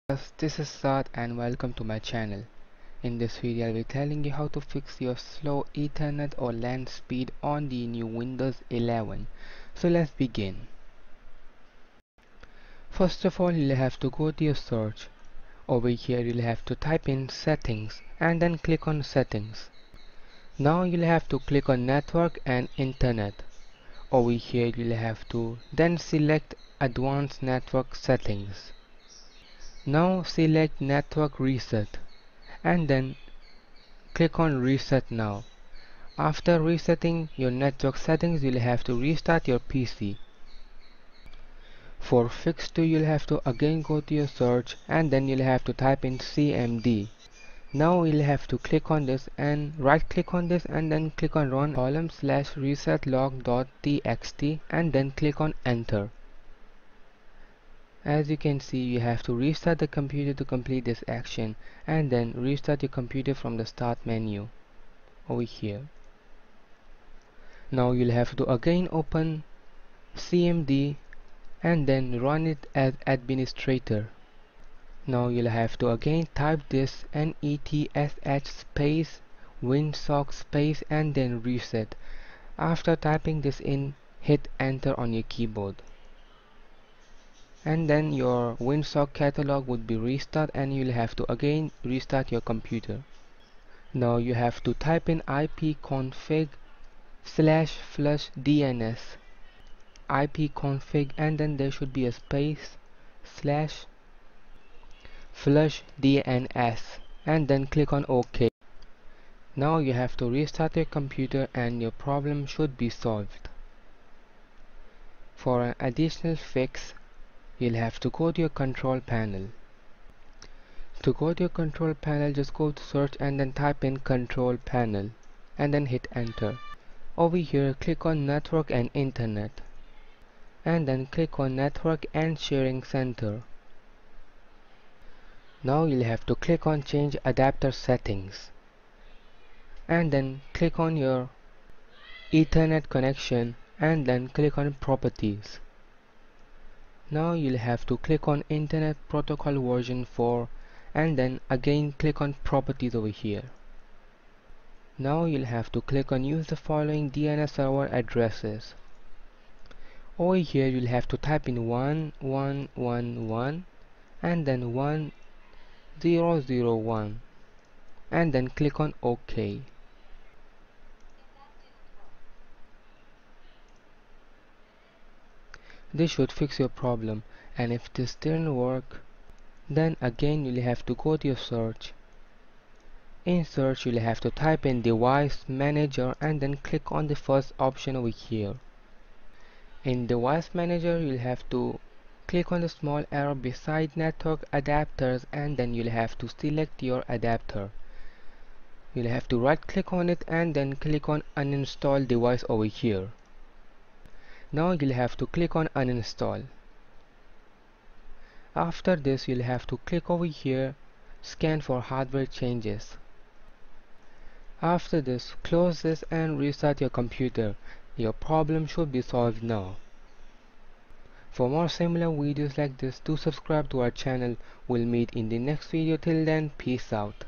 This is Saad and welcome to my channel. In this video I'll be telling you how to fix your slow Ethernet or LAN speed on the new Windows 11. So let's begin. First of all, you'll have to go to your search. Over here you'll have to type in settings and then click on settings. Now you'll have to click on network and internet. Over here you'll have to then select advanced network settings. Now select network reset and then click on reset now. After resetting your network settings, you'll have to restart your PC. For fix 2, you'll have to again go to your search and then you'll have to type in CMD. Now you'll have to click on this and right click on this and then click on run column/resetlog.txt and then click on enter. As you can see, you have to restart the computer to complete this action and then restart your computer from the start menu over here. Now you'll have to again open CMD and then run it as administrator. Now you'll have to again type this netsh space winsock space and then reset. After typing this in, hit enter on your keyboard. And then your winsock catalog would be restart and you'll have to again restart your computer. Now you have to type in ipconfig/flushdns ipconfig and then there should be a space /flushdns and then click on OK. Now you have to restart your computer and your problem should be solved. For an additional fix, you'll have to go to your control panel. To go to your control panel, just go to search and then type in control panel and then hit enter. Over here, click on network and internet and then click on network and sharing center. Now you'll have to click on change adapter settings and then click on your Ethernet connection and then click on properties. Now you'll have to click on Internet Protocol version 4 and then again click on properties over here. Now you'll have to click on use the following DNS server addresses. Over here you'll have to type in 1111 and then 1001 and then click on OK. This should fix your problem, and if this didn't work, then again you'll have to go to your search. In search you'll have to type in device manager and then click on the first option over here. In device manager you'll have to click on the small arrow beside network adapters and then you'll have to select your adapter. You'll have to right click on it and then click on uninstall device over here. Now you'll have to click on uninstall. After this you'll have to click over here, scan for hardware changes. After this, close this and restart your computer. Your problem should be solved now. For more similar videos like this, do subscribe to our channel. We'll meet in the next video. Till then, peace out.